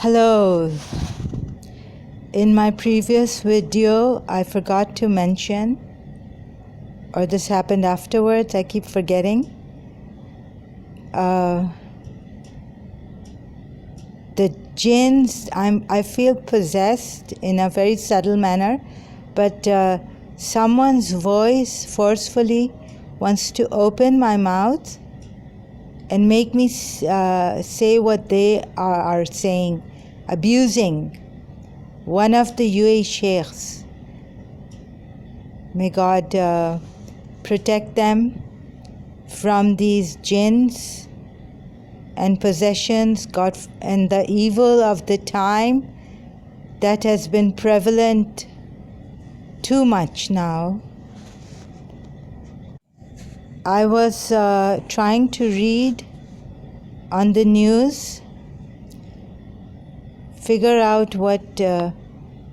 Hello. In my previous video, I forgot to mention, or this happened afterwards, I keep forgetting, the jinns. I feel possessed in a very subtle manner, but someone's voice forcefully wants to open my mouth and make me say what they are saying, abusing one of the UAE sheikhs. May God protect them from these jinns and possessions, God, and the evil of the time that has been prevalent too much now. I was trying to read on the news, figure out what,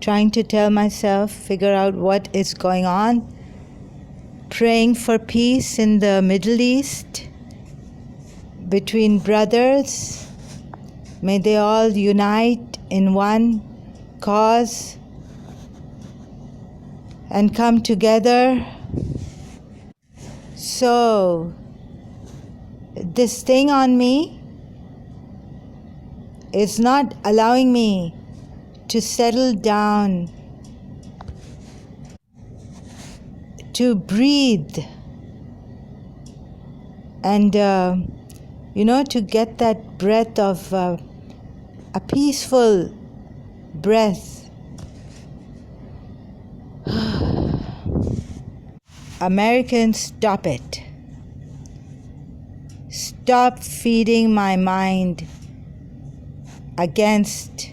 trying to tell myself, figure out what is going on, praying for peace in the Middle East between brothers. May they all unite in one cause and come together. So, this thing on me is not allowing me to settle down, to breathe, and to get that breath of a peaceful breath. Americans, stop it. Stop feeding my mind against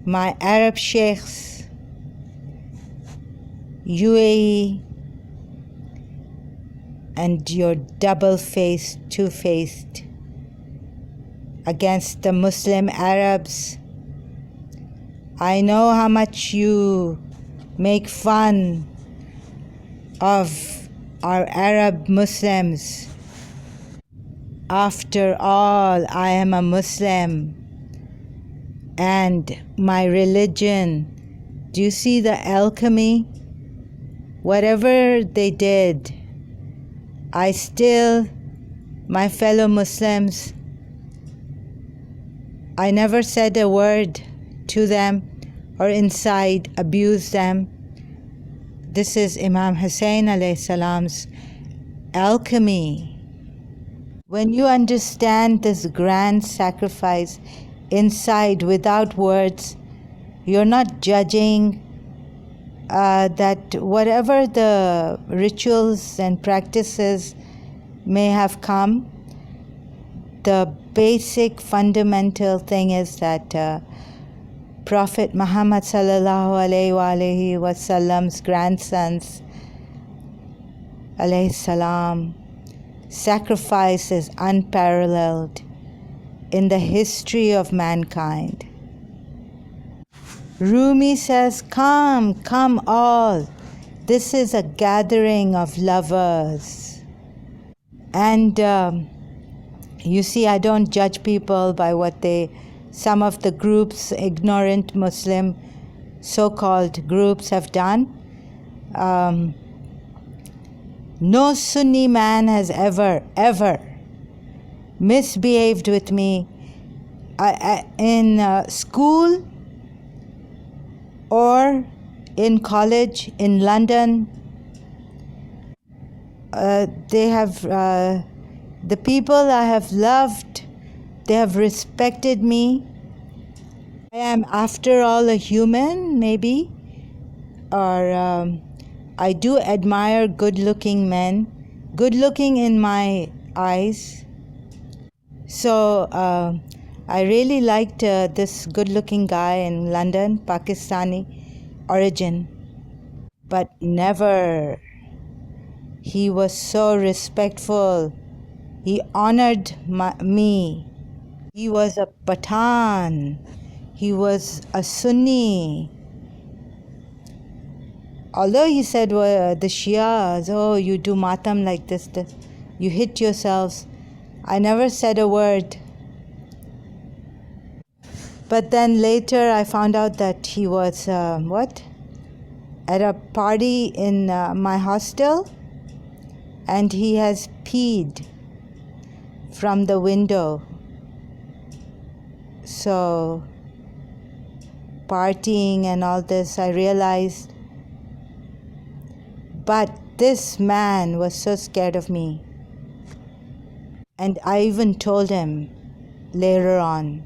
my Arab sheikhs, UAE, and your double-faced, two-faced against the Muslim Arabs. I know how much you make fun of our Arab Muslims. After all, I am a Muslim, and my religion, do you see the alchemy? Whatever they did, I still, my fellow Muslims, I never said a word to them or inside abused them. This is Imam Hussein alayhi salam's alchemy. When you understand this grand sacrifice inside without words, you're not judging that whatever the rituals and practices may have come, the basic fundamental thing is that Prophet Muhammad sallallahu alaihi wasallam's grandsons alayhi salam sacrifice is unparalleled in the history of mankind. Rumi says, come all. This is a gathering of lovers. And you see, I don't judge people by what some of the groups, ignorant Muslim so-called groups have done. No Sunni man has ever misbehaved with me in school or in college in London. They have the people I have loved, they have respected me. I am, after all, a human, maybe, or I do admire good-looking men, good-looking in my eyes. So I really liked this good-looking guy in London, Pakistani origin, but never. He was so respectful. He honored me. He was a Pathan. He was a Sunni. Although he said, well, the Shias, oh, you do matam like this, you hit yourselves. I never said a word. But then later I found out that he was, at a party in my hostel, and he has peed from the window. So, partying and all this, I realized. But this man was so scared of me. And I even told him later on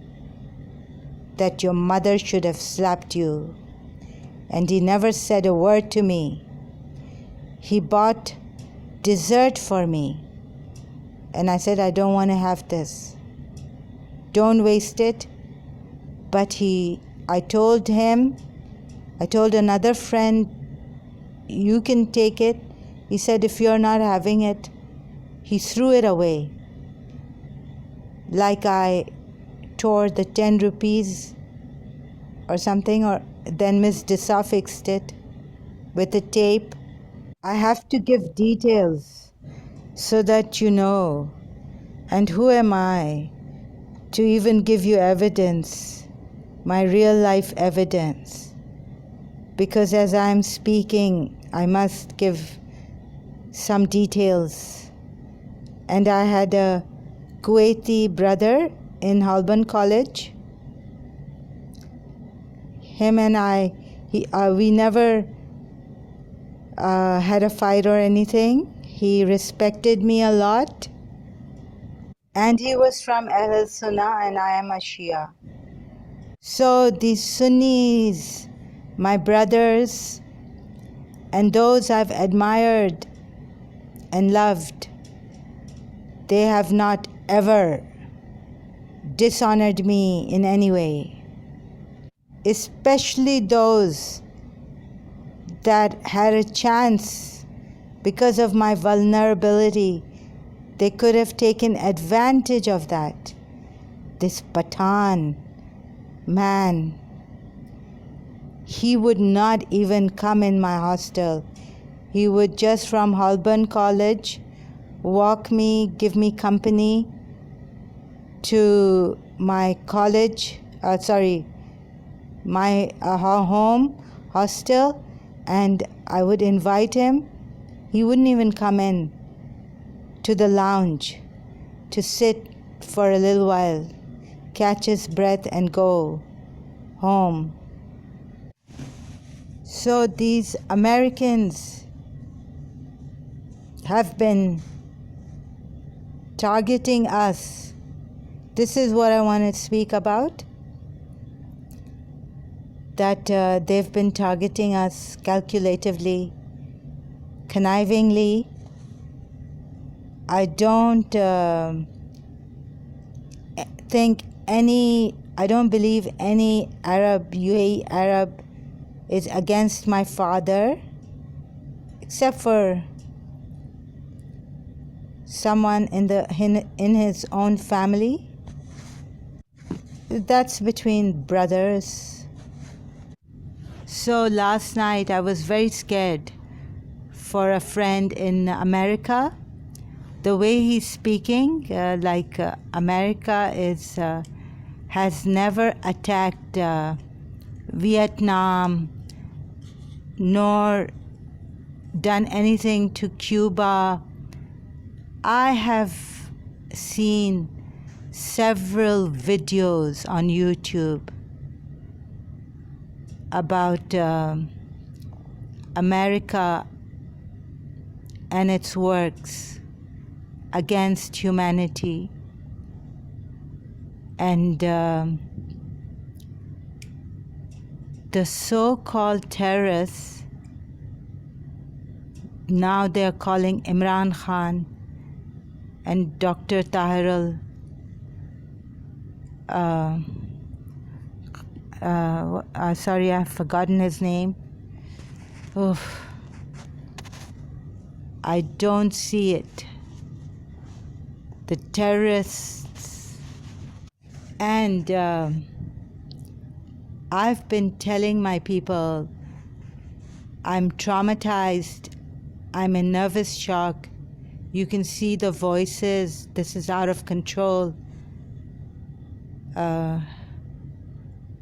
that your mother should have slapped you. And he never said a word to me. He bought dessert for me. And I said, I don't want to have this. Don't waste it. But I told another friend, you can take it. He said, if you're not having it, he threw it away. Like I tore the 10 rupees or something, or then Miss Dissa fixed it with a tape. I have to give details so that you know. And who am I to even give you evidence, my real life evidence? Because as I'm speaking, I must give some details. And I had a Kuwaiti brother in Holborn College. Him and I, we never had a fight or anything. He respected me a lot. And he was from Ahl Sunnah and I am a Shia. So these Sunnis, my brothers, and those I've admired and loved, they have not ever dishonored me in any way. Especially those that had a chance because of my vulnerability. They could have taken advantage of that. This Pathan man, he would not even come in my hostel. He would just from Holborn College walk me, give me company to my college, my home, hostel, and I would invite him. He wouldn't even come in to the lounge to sit for a little while, catch his breath and go home. So these Americans have been targeting us. This is what I want to speak about. That they've been targeting us calculatively, connivingly. I don't believe any Arab, UAE Arab, is against my father, except for someone in his own family. That's between brothers. So last night I was very scared for a friend in America. The way he's speaking, America has never attacked Vietnam, nor done anything to Cuba. I have seen several videos on YouTube about America and its works against humanity. And the so-called terrorists, now they're calling Imran Khan and Dr. Tahir sorry, I've forgotten his name. Oof. I don't see it. The terrorists. And I've been telling my people, I'm traumatized, I'm in nervous shock. You can see the voices, this is out of control.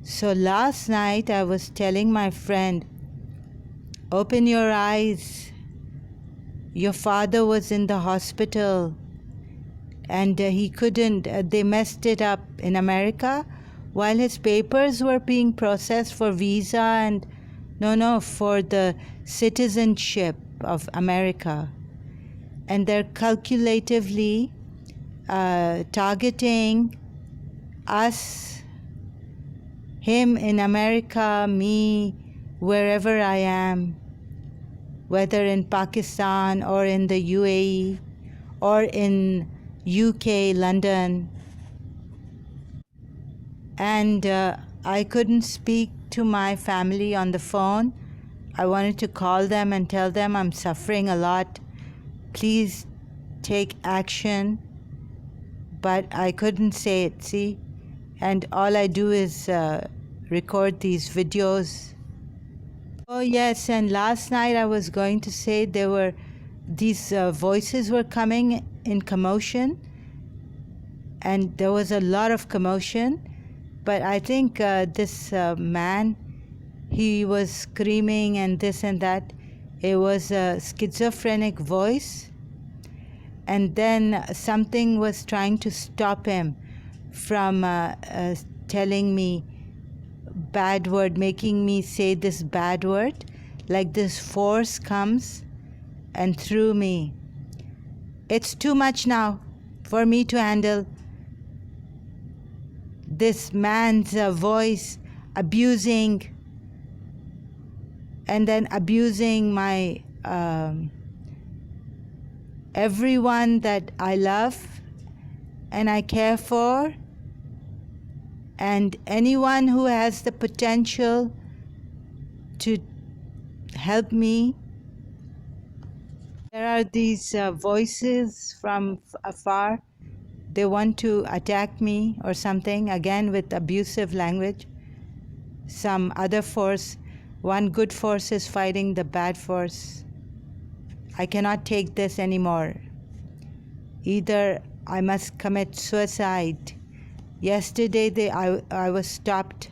So last night I was telling my friend, open your eyes. Your father was in the hospital and he couldn't, they messed it up in America while his papers were being processed for visa and for the citizenship of America. And they're calculatively targeting us, him in America, me, wherever I am, whether in Pakistan or in the UAE or in UK, London. And I couldn't speak to my family on the phone. I wanted to call them and tell them I'm suffering a lot. Please take action. But I couldn't say it, see? And all I do is record these videos. Oh yes, and last night I was going to say there were these voices were coming in commotion, and there was a lot of commotion. But I think this man, he was screaming and this and that. It was a schizophrenic voice. And then something was trying to stop him from telling me bad word, making me say this bad word. Like this force comes and through me. It's too much now for me to handle. This man's voice abusing and then abusing my everyone that I love and I care for, and anyone who has the potential to help me. There are these voices from afar. They want to attack me or something, again with abusive language. Some other force, one good force is fighting the bad force. I cannot take this anymore. Either I must commit suicide. Yesterday I was stopped